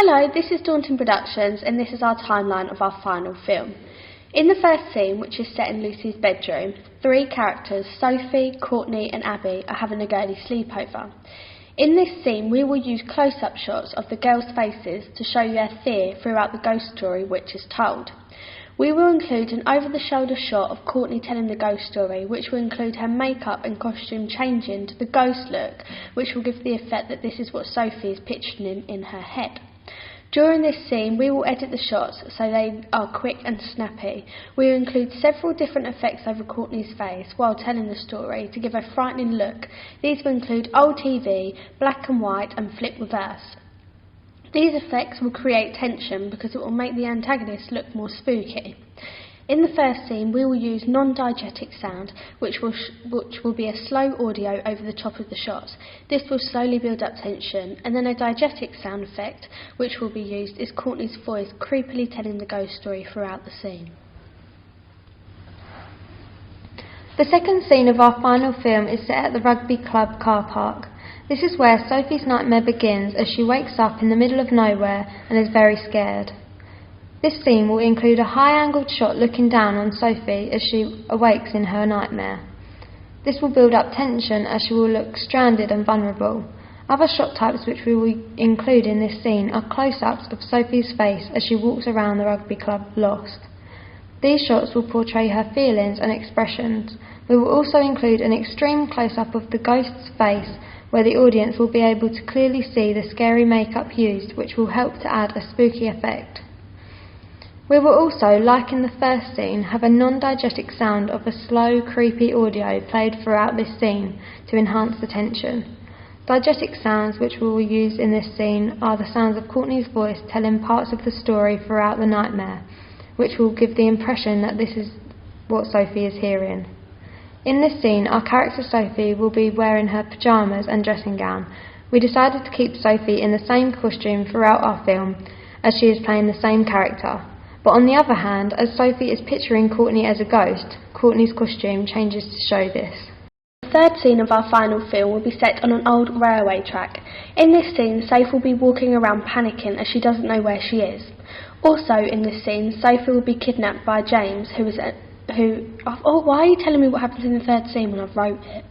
Hello, this is Daunton Productions and this is our timeline of our final film. In the first scene, which is set in Lucy's bedroom, three characters, Sophie, Courtney and Abby, are having a girly sleepover. In this scene, we will use close-up shots of the girls' faces to show you their fear throughout the ghost story which is told. We will include an over-the-shoulder shot of Courtney telling the ghost story, which will include her makeup and costume changing to the ghost look, which will give the effect that this is what Sophie is picturing in her head. During this scene, we will edit the shots so they are quick and snappy. We will include several different effects over Courtney's face while telling the story to give a frightening look. These will include old TV, black and white and flip reverse. These effects will create tension because it will make the antagonist look more spooky. In the first scene, we will use non-diegetic sound, which will be a slow audio over the top of the shots. This will slowly build up tension, and then a diegetic sound effect, which will be used, is Courtney's voice creepily telling the ghost story throughout the scene. The second scene of our final film is set at the rugby club car park. This is where Sophie's nightmare begins as she wakes up in the middle of nowhere and is very scared. This scene will include a high-angled shot looking down on Sophie as she awakes in her nightmare. This will build up tension as she will look stranded and vulnerable. Other shot types which we will include in this scene are close-ups of Sophie's face as she walks around the rugby club lost. These shots will portray her feelings and expressions. We will also include an extreme close-up of the ghost's face where the audience will be able to clearly see the scary makeup used, which will help to add a spooky effect. We will also, like in the first scene, have a non-diegetic sound of a slow, creepy audio played throughout this scene to enhance the tension. Diegetic sounds which we will use in this scene are the sounds of Courtney's voice telling parts of the story throughout the nightmare, which will give the impression that this is what Sophie is hearing. In this scene, our character Sophie will be wearing her pyjamas and dressing gown. We decided to keep Sophie in the same costume throughout our film, as she is playing the same character. But on the other hand, as Sophie is picturing Courtney as a ghost, Courtney's costume changes to show this. The third scene of our final film will be set on an old railway track. In this scene, Sophie will be walking around panicking as she doesn't know where she is. Also in this scene, Sophie will be kidnapped by James, why are you telling me what happens in the third scene when I've wrote it?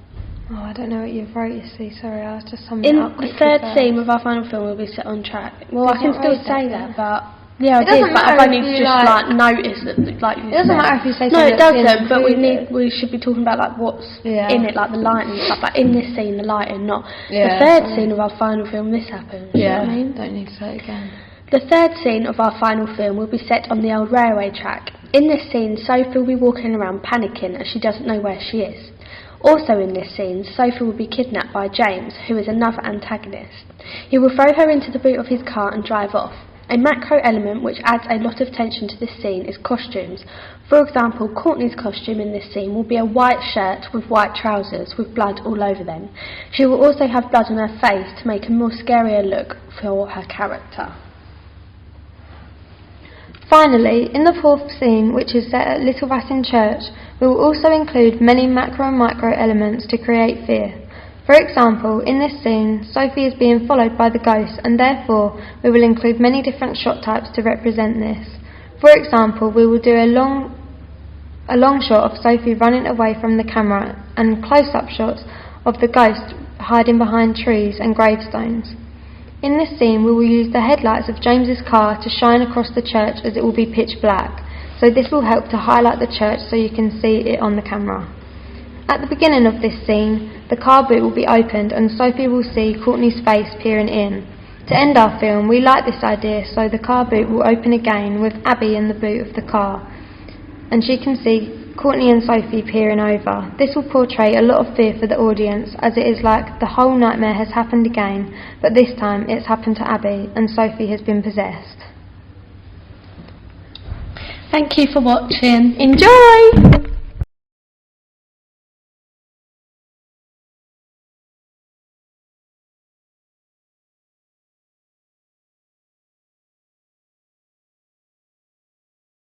Oh, I don't know what you've wrote, you see, sorry, I was just summing it up quickly. The third scene of our final film will be set on track. Well, I can still say that, but... Yeah, I did, but I've only just noticed that, like you said. It doesn't matter if you say no, something. No, it doesn't. But we should be talking about like what's in it, like the lighting and stuff. Like in this scene, the lighting, not the third scene of our final film. This happens. Yeah, you know what I mean? Don't need to say it again. The third scene of our final film will be set on the old railway track. In this scene, Sophie will be walking around panicking as she doesn't know where she is. Also in this scene, Sophie will be kidnapped by James, who is another antagonist. He will throw her into the boot of his car and drive off. A macro element which adds a lot of tension to this scene is costumes. For example, Courtney's costume in this scene will be a white shirt with white trousers with blood all over them. She will also have blood on her face to make a more scarier look for her character. Finally, in the fourth scene, which is set at Little Racing Church, we will also include many macro and micro elements to create fear. For example, in this scene, Sophie is being followed by the ghost, and therefore we will include many different shot types to represent this. For example, we will do a long shot of Sophie running away from the camera and close-up shots of the ghost hiding behind trees and gravestones. In this scene, we will use the headlights of James's car to shine across the church as it will be pitch black, so this will help to highlight the church so you can see it on the camera. At the beginning of this scene, the car boot will be opened and Sophie will see Courtney's face peering in. To end our film, we like this idea, so the car boot will open again with Abby in the boot of the car, and she can see Courtney and Sophie peering over. This will portray a lot of fear for the audience, as it is like the whole nightmare has happened again, but this time it's happened to Abby and Sophie has been possessed. Thank you for watching. Enjoy!